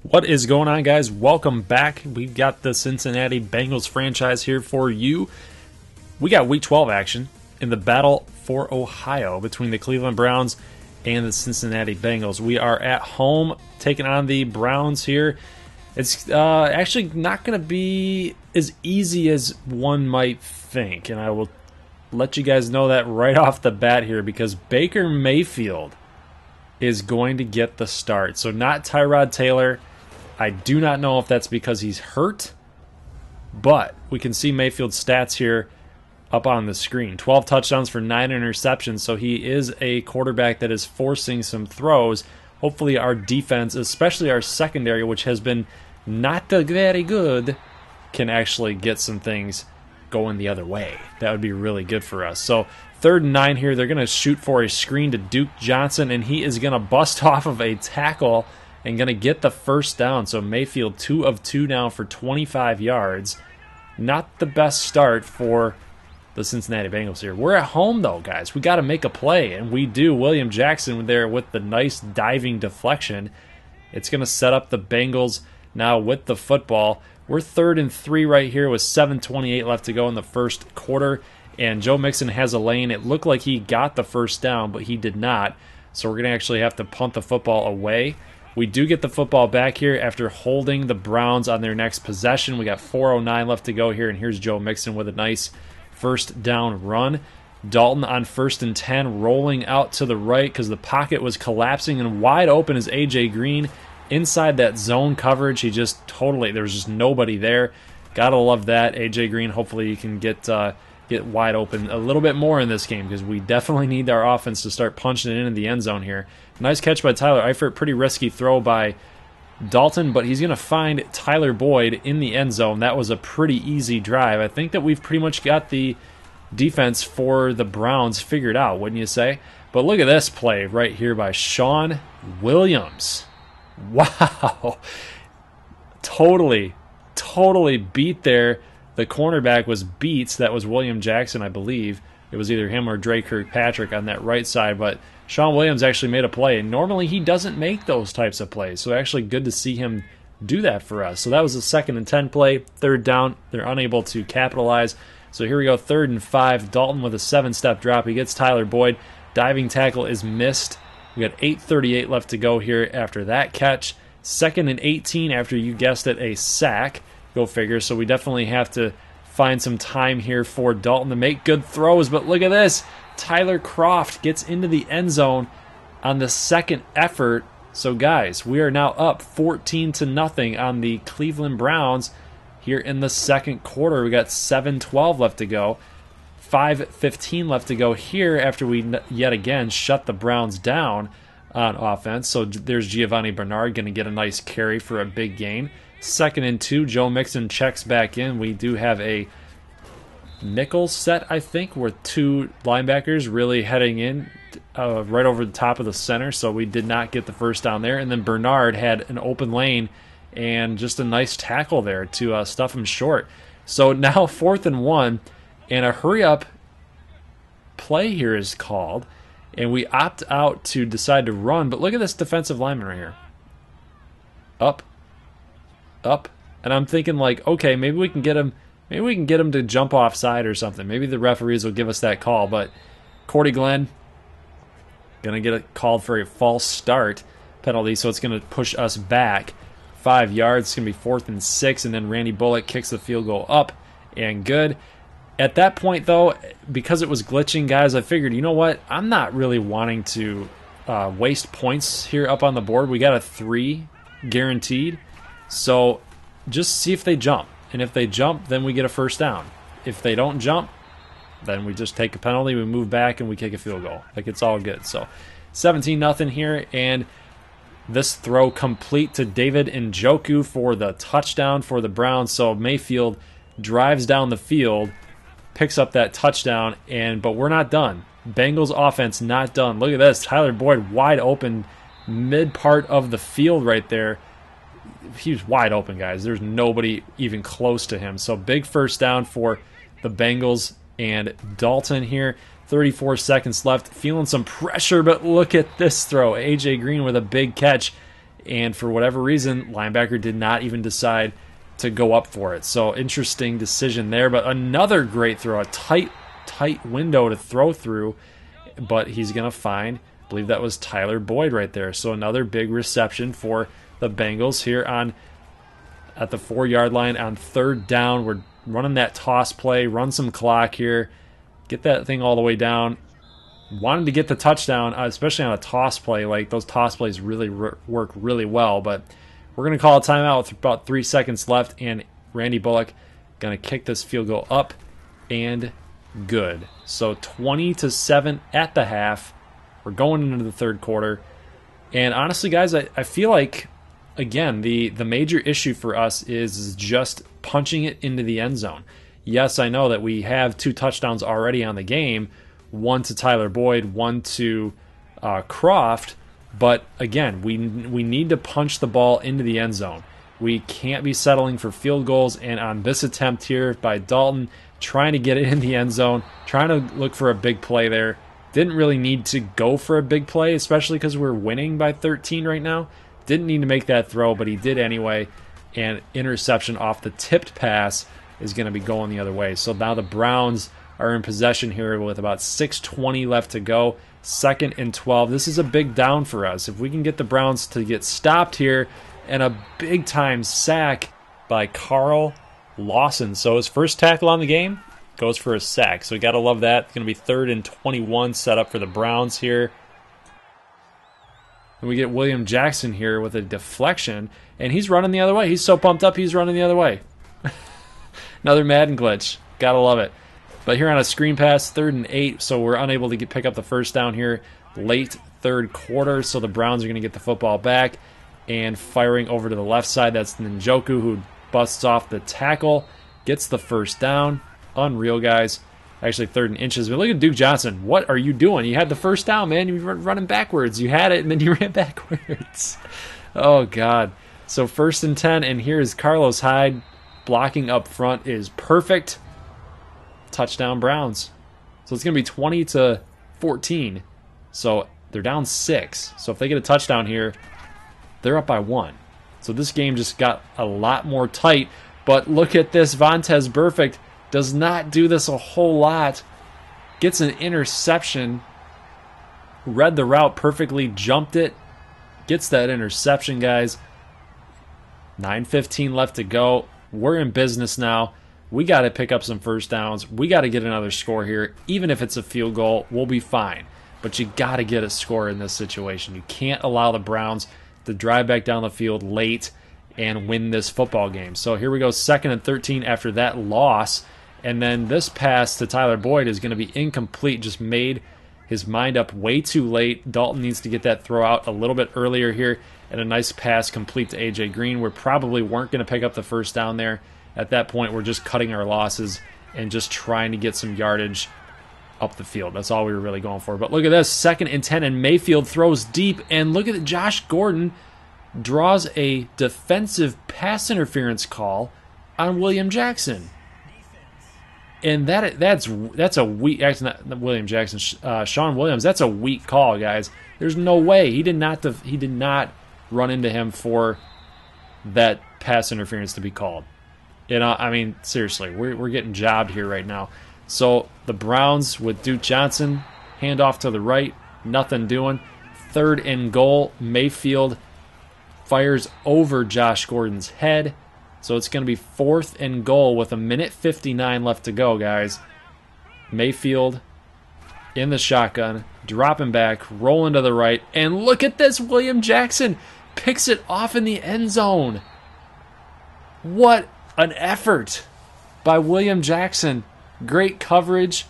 What is going on, guys? Welcome back. We've got the Cincinnati Bengals franchise here for you. We got Week 12 action in the battle for Ohio between the Cleveland Browns and the Cincinnati Bengals. We are at home taking on the Browns here. It's actually not going to be as easy as one might think, and I will let you guys know that right off the bat here because Baker Mayfield is going to get the start. So not Tyrod Taylor. I do not know if that's because he's hurt, but we can see Mayfield's stats here up on the screen. 12 touchdowns for 9 interceptions, so he is a quarterback that is forcing some throws. Hopefully our defense, especially our secondary, which has been not very good, can actually get some things going the other way. That would be really good for us. So 3rd and 9 here. They're going to shoot for a screen to Duke Johnson, and he is going to bust off of a tackle and going to get the first down. So Mayfield 2 of 2 now for 25 yards. Not the best start for the Cincinnati Bengals here. We're at home, though, guys. We got to make a play, and we do. William Jackson there with the nice diving deflection. It's going to set up the Bengals now with the football. We're 3rd and 3 right here with 7:28 left to go in the first quarter, and Joe Mixon has a lane. It looked like he got the first down, but he did not, so we're going to actually have to punt the football away. We do get the football back here after holding the Browns on their next possession. We got 4:09 left to go here, and here's Joe Mixon with a nice first down run. Dalton on 1st and 10, rolling out to the right because the pocket was collapsing, and wide open is A.J. Green inside that zone coverage. He just totally, there was just nobody there. Gotta love that. A.J. Green, hopefully you can get wide open a little bit more in this game because we definitely need our offense to start punching it into the end zone here. Nice catch by Tyler Eifert. Pretty risky throw by Dalton, but he's going to find Tyler Boyd in the end zone. That was a pretty easy drive. I think that we've pretty much got the defense for the Browns figured out, wouldn't you say? But look at this play right here by Sean Williams. Wow. Totally beat there. The cornerback was beat. That was William Jackson, I believe. It was either him or Dre Kirkpatrick on that right side, but Sean Williams actually made a play, and normally he doesn't make those types of plays, so actually good to see him do that for us. So that was a 2nd and 10 play, 3rd down. They're unable to capitalize. So here we go, 3rd and 5. Dalton with a 7-step drop. He gets Tyler Boyd. Diving tackle is missed. We got 8:38 left to go here after that catch. 2nd and 18 after, you guessed it, a sack. Go figure. So we definitely have to find some time here for Dalton to make good throws. But look at this. Tyler Kroft gets into the end zone on the 2nd effort. So guys, we are now up 14-0 on the Cleveland Browns here in the 2nd quarter. We got 7:12 left to go. 5:15 left to go here after we yet again shut the Browns down on offense. So there's Giovanni Bernard going to get a nice carry for a big gain. 2nd and 2. Joe Mixon checks back in. We do have a nickel set, I think, with 2 linebackers really heading in right over the top of the center, so we did not get the first down there. And then Bernard had an open lane and just a nice tackle there to stuff him short. So now 4th and 1, and a hurry-up play here is called, and we opt out to decide to run. But look at this defensive lineman right here. Up. And I'm thinking, like, okay, maybe we can get him to jump offside or something. Maybe the referees will give us that call. But Cordy Glenn going to get it called for a false start penalty, so it's going to push us back 5 yards. It's going to be 4th and 6, and then Randy Bullock kicks the field goal up and good. At that point, though, because it was glitching, guys, I figured, you know what? I'm not really wanting to waste points here up on the board. We got a 3 guaranteed. So just see if they jump. And if they jump, then we get a first down. If they don't jump, then we just take a penalty, we move back, and we kick a field goal. Like, it's all good. So 17-0 here, and this throw complete to David Njoku for the touchdown for the Browns. So Mayfield drives down the field, picks up that touchdown, but we're not done. Bengals offense not done. Look at this. Tyler Boyd wide open mid part of the field right there. He was wide open, guys. There's nobody even close to him. So big first down for the Bengals and Dalton here. 34 seconds left. Feeling some pressure, but look at this throw. A.J. Green with a big catch and for whatever reason, linebacker did not even decide to go up for it. So interesting decision there, but another great throw, a tight window to throw through, but he's going to find, I believe that was Tyler Boyd right there. So another big reception for the Bengals here at the 4-yard line on 3rd down. We're running that toss play, run some clock here, get that thing all the way down. Wanted to get the touchdown, especially on a toss play. Like, those toss plays really work really well, but we're going to call a timeout with about 3 seconds left, and Randy Bullock going to kick this field goal up and good. So 20-7 at the half. We're going into the 3rd quarter. And honestly, guys, I feel like, again, the major issue for us is just punching it into the end zone. Yes, I know that we have 2 touchdowns already on the game, one to Tyler Boyd, one to Croft, but again, we need to punch the ball into the end zone. We can't be settling for field goals, and on this attempt here by Dalton, trying to get it in the end zone, trying to look for a big play there. Didn't really need to go for a big play, especially because we're winning by 13 right now. Didn't need to make that throw, but he did anyway, and interception off the tipped pass is going to be going the other way. So now the Browns are in possession here with about 6:20 left to go. 2nd and 12. This is a big down for us. If we can get the Browns to get stopped here, and a big-time sack by Carl Lawson. So his first tackle on the game goes for a sack. So we got to love that. It's going to be 3rd and 21 set up for the Browns here. And we get William Jackson here with a deflection, and he's running the other way. He's so pumped up, he's running the other way. Another Madden glitch. Got to love it. But here on a screen pass, 3rd and 8, so we're unable to pick up the first down here late 3rd quarter. So the Browns are going to get the football back, and firing over to the left side, that's Njoku, who busts off the tackle, gets the first down. Unreal, guys. Actually, 3rd and inches. But look at Duke Johnson. What are you doing? You had the first down, man. You were running backwards. You had it, and then you ran backwards. Oh, God. So 1st and 10, and here is Carlos Hyde. Blocking up front is perfect. Touchdown Browns. So it's going to be 20-14. So they're down 6. So if they get a touchdown here, they're up by 1. So this game just got a lot more tight. But look at this. Vontaze Burfict does not do this a whole lot. Gets an interception. Read the route perfectly. Jumped it. Gets that interception, guys. 9:15 left to go. We're in business now. We got to pick up some first downs. We got to get another score here. Even if it's a field goal, we'll be fine. But you got to get a score in this situation. You can't allow the Browns to drive back down the field late and win this football game. So here we go, 2nd and 13 after that loss. And then this pass to Tyler Boyd is going to be incomplete. Just made his mind up way too late. Dalton needs to get that throw out a little bit earlier here. And a nice pass complete to A.J. Green. We probably weren't going to pick up the first down there. At that point, we're just cutting our losses and just trying to get some yardage up the field. That's all we were really going for. But look at this, 2nd and 10, and Mayfield throws deep. And look at it, Josh Gordon draws a defensive pass interference call on William Jackson. And that's a weak, actually not William Jackson, Sean Williams. That's a weak call, guys. There's no way he did not run into him for that pass interference to be called. You know, I mean, seriously, we're getting jobbed here right now. So the Browns with Duke Johnson, handoff to the right, nothing doing. 3rd and goal, Mayfield fires over Josh Gordon's head. So it's going to be 4th and goal with 1:59 left to go, guys. Mayfield in the shotgun, dropping back, rolling to the right, and look at this, William Jackson picks it off in the end zone. What an effort by William Jackson. Great coverage.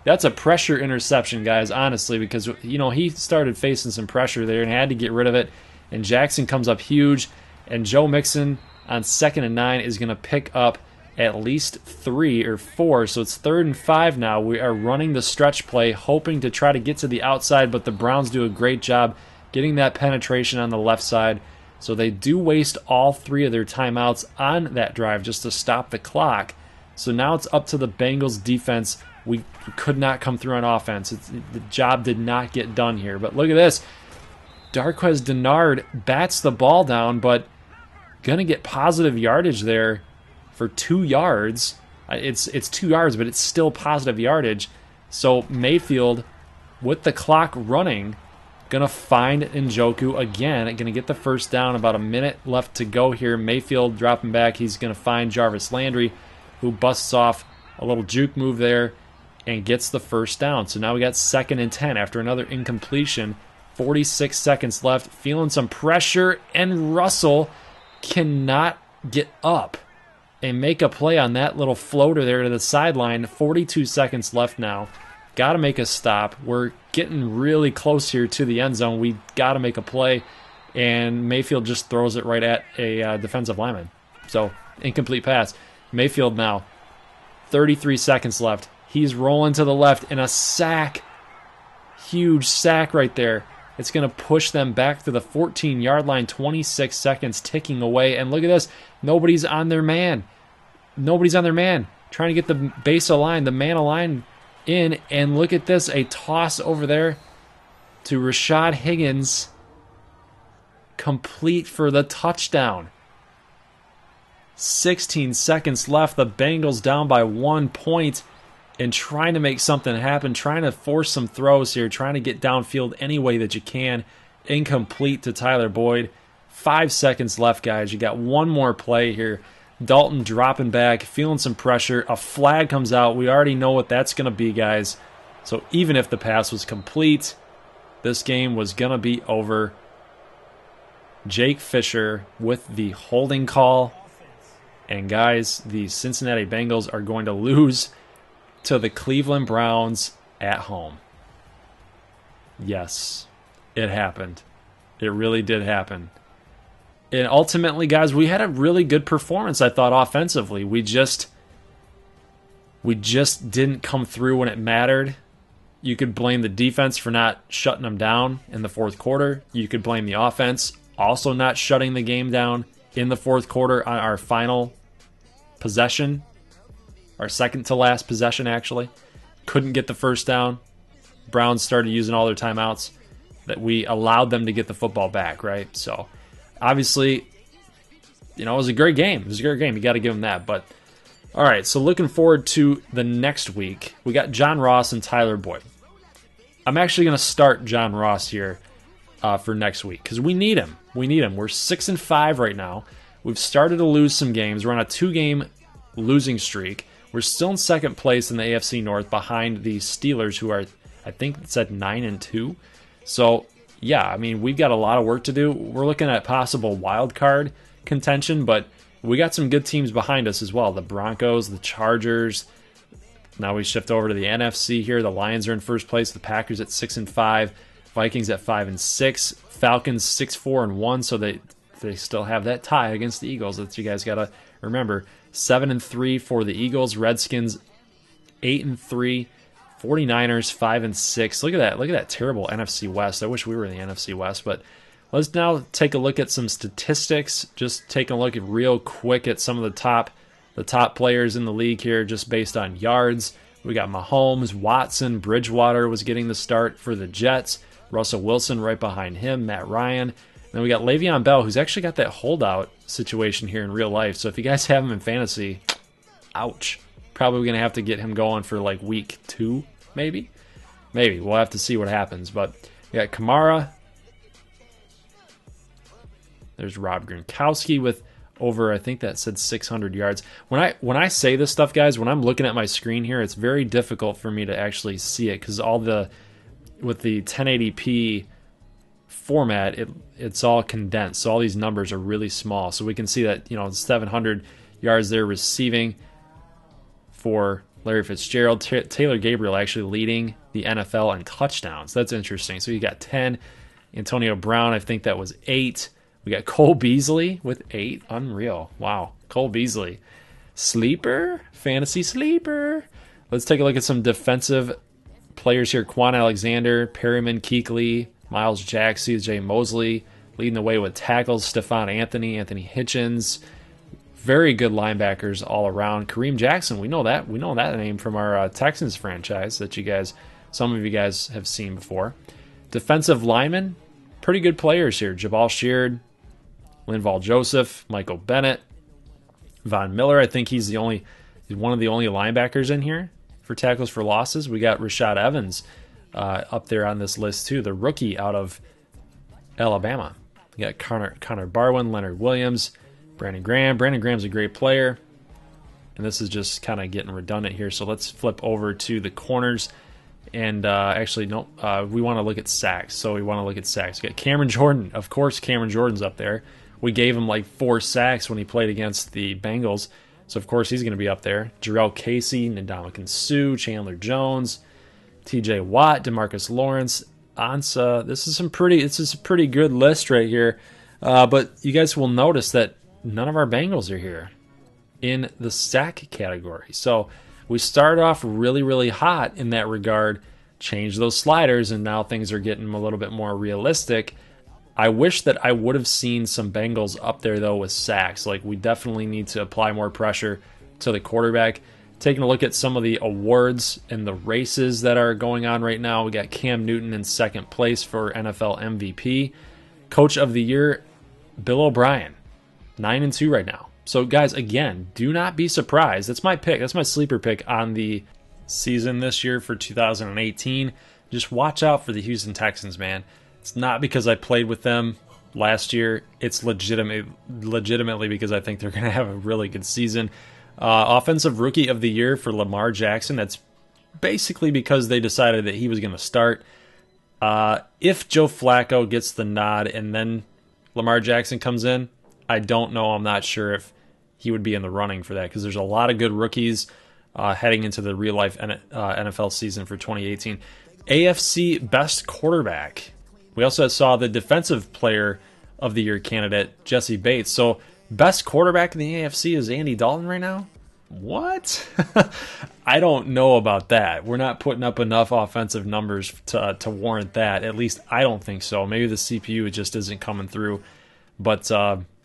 That's a pressure interception, guys, honestly, because, you know, he started facing some pressure there and had to get rid of it. And Jackson comes up huge, and Joe Mixon on 2nd and 9 is going to pick up at least 3 or 4. So it's 3rd and 5 now. We are running the stretch play, hoping to try to get to the outside, but the Browns do a great job getting that penetration on the left side. So they do waste all 3 of their timeouts on that drive just to stop the clock. So now it's up to the Bengals defense. We could not come through on offense. The job did not get done here. But look at this. Darqueze Dennard bats the ball down, but going to get positive yardage there for 2 yards. It's 2 yards, but it's still positive yardage. So Mayfield, with the clock running, going to find Njoku again. Going to get the first down. About a minute left to go here. Mayfield dropping back. He's going to find Jarvis Landry, who busts off a little juke move there and gets the first down. So now we got 2nd and 10 after another incompletion. 46 seconds left. Feeling some pressure, and Russell cannot get up and make a play on that little floater there to the sideline. 42 seconds left now. Got to make a stop. We're getting really close here to the end zone. We got to make a play, and Mayfield just throws it right at a defensive lineman. So, incomplete pass. Mayfield now, 33 seconds left. He's rolling to the left, and a sack. Huge sack right there. It's going to push them back to the 14-yard line. 26 seconds ticking away. And look at this. Nobody's on their man. Nobody's on their man. Trying to get the base of line, the man of line in. And look at this. A toss over there to Rashad Higgins. Complete for the touchdown. 16 seconds left. The Bengals down by 1 point. And trying to make something happen, trying to force some throws here, trying to get downfield any way that you can. Incomplete to Tyler Boyd. 5 seconds left, guys. You got one more play here. Dalton dropping back, feeling some pressure. A flag comes out. We already know what that's going to be, guys. So even if the pass was complete, this game was going to be over. Jake Fisher with the holding call. And, guys, the Cincinnati Bengals are going to lose to the Cleveland Browns at home. Yes, it happened. It really did happen. And ultimately, guys, we had a really good performance, I thought, offensively. We just didn't come through when it mattered. You could blame the defense for not shutting them down in the fourth quarter. You could blame the offense also not shutting the game down in the fourth quarter on our final possession. Our second to last possession, actually. Couldn't get the first down. Browns started using all their timeouts. That we allowed them to get the football back, right? So, obviously, it was a great game. It was a great game. You got to give them that. But, all right, so looking forward to the next week. We got John Ross and Tyler Boyd. I'm actually going to start John Ross here for next week because we need him. We need him. We're 6-5 right now. We've started to lose some games. We're on a 2-game losing streak. We're still in second place in the AFC North behind the Steelers, who are, I think it's at 9-2. So, yeah, I mean, we've got a lot of work to do. We're looking at possible wild card contention, but we got some good teams behind us as well. The Broncos, the Chargers. Now we shift over to the NFC here. The Lions are in first place. The Packers at 6-5. Vikings at 5-6. Falcons 6-4-1, so they still have that tie against the Eagles. That you guys got to remember. 7-3 for the Eagles. Redskins 8-3. 49ers 5-6. Look at that. Look at that terrible NFC West. I wish we were in the NFC West, but let's now take a look at some statistics. Just taking a look at real quick at some of the top players in the league here, just based on yards. We got Mahomes, Watson, Bridgewater was getting the start for the Jets. Russell Wilson right behind him, Matt Ryan. Then we got Le'Veon Bell, who's actually got that holdout situation here in real life. So if you guys have him in fantasy, ouch. Probably going to have to get him going for like week 2, maybe. Maybe. We'll have to see what happens. But we got Kamara. There's Rob Gronkowski with over, I think that said 600 yards. When I say this stuff, guys, when I'm looking at my screen here, it's very difficult for me to actually see it because with the 1080p format, it's all condensed. So all these numbers are really small. So we can see that 700 yards there receiving for Larry Fitzgerald. Taylor Gabriel actually leading the NFL in touchdowns. That's interesting. So you got 10. Antonio Brown, I think that was 8. We got Cole Beasley with 8. Unreal. Wow. Cole Beasley. Sleeper. Fantasy sleeper. Let's take a look at some defensive players here. Quan Alexander, Perryman, Kuechly, Miles Jack, C.J. Mosley leading the way with tackles. Stephon Anthony, Anthony Hitchens. Very good linebackers all around. Kareem Jackson, we know that name from our Texans franchise that some of you guys have seen before. Defensive linemen, pretty good players here. Jabal Sheard, Linval Joseph, Michael Bennett, Von Miller. I think he's one of the only linebackers in here for tackles for losses. We got Rashad Evans up there on this list too, the rookie out of Alabama. We got Connor Barwin, Leonard Williams, Brandon Graham. Brandon Graham's a great player. And this is just kind of getting redundant here. So let's flip over to the corners. And actually, no, we want to look at sacks. So we want to look at sacks. We got Cameron Jordan. Of course, Cameron Jordan's up there. We gave him like 4 sacks when he played against the Bengals. So, of course, he's going to be up there. Jarrell Casey, Ndamukong Suh, Chandler Jones, TJ Watt, DeMarcus Lawrence, Ansah. This is a pretty good list right here. But you guys will notice that none of our Bengals are here in the sack category. So we start off really, really hot in that regard, change those sliders, and now things are getting a little bit more realistic. I wish that I would have seen some Bengals up there, though, with sacks. Like, we definitely need to apply more pressure to the quarterback. Taking a look at some of the awards and the races that are going on right now, we got Cam Newton in second place for NFL MVP. Coach of the Year, Bill O'Brien, 9-2 right now. So, guys, again, do not be surprised. That's my pick. That's my sleeper pick on the season this year for 2018. Just watch out for the Houston Texans, man. It's not because I played with them last year. It's legitimately because I think they're going to have a really good season. Offensive Rookie of the Year for Lamar Jackson. That's basically because they decided that he was going to start. If Joe Flacco gets the nod and then Lamar Jackson comes in, I don't know. I'm not sure if he would be in the running for that because there's a lot of good rookies heading into the real-life NFL season for 2018. AFC Best Quarterback. We also saw the Defensive Player of the Year candidate, Jesse Bates. So, best quarterback in the AFC is Andy Dalton right now? What? I don't know about that. We're not putting up enough offensive numbers to warrant that. At least I don't think so. Maybe the CPU just isn't coming through. But,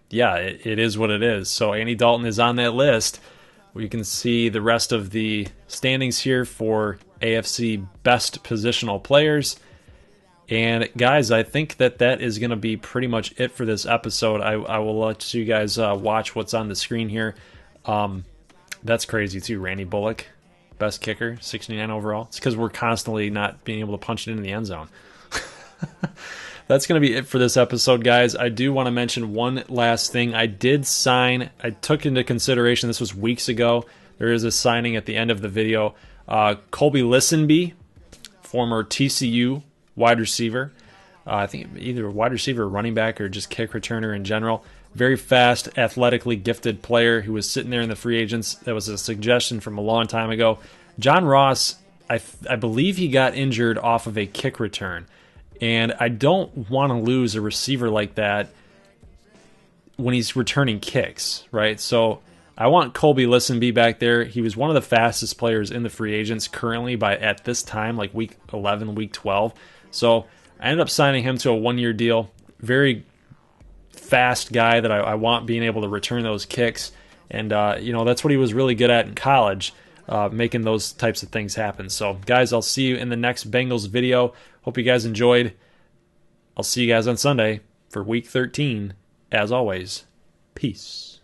yeah, it is what it is. So, Andy Dalton is on that list. We can see the rest of the standings here for AFC Best Positional Players. And guys, I think that is going to be pretty much it for this episode. I will let you guys watch what's on the screen here. That's crazy too. Randy Bullock, best kicker, 69 overall. It's because we're constantly not being able to punch it into the end zone. That's going to be it for this episode, guys. I do want to mention one last thing. I took into consideration, this was weeks ago. There is a signing at the end of the video. Colby Listenby, former TCU wide receiver. I think either wide receiver or running back or just kick returner in general. Very fast, athletically gifted player who was sitting there in the free agents. That was a suggestion from a long time ago. John Ross, I believe he got injured off of a kick return. And I don't want to lose a receiver like that when he's returning kicks, right? So I want Colby Listenby back there. He was one of the fastest players in the free agents currently at this time, like week 11, week 12. So I ended up signing him to a 1-year deal. Very fast guy that I want being able to return those kicks. And, that's what he was really good at in college, making those types of things happen. So, guys, I'll see you in the next Bengals video. Hope you guys enjoyed. I'll see you guys on Sunday for Week 13. As always, peace.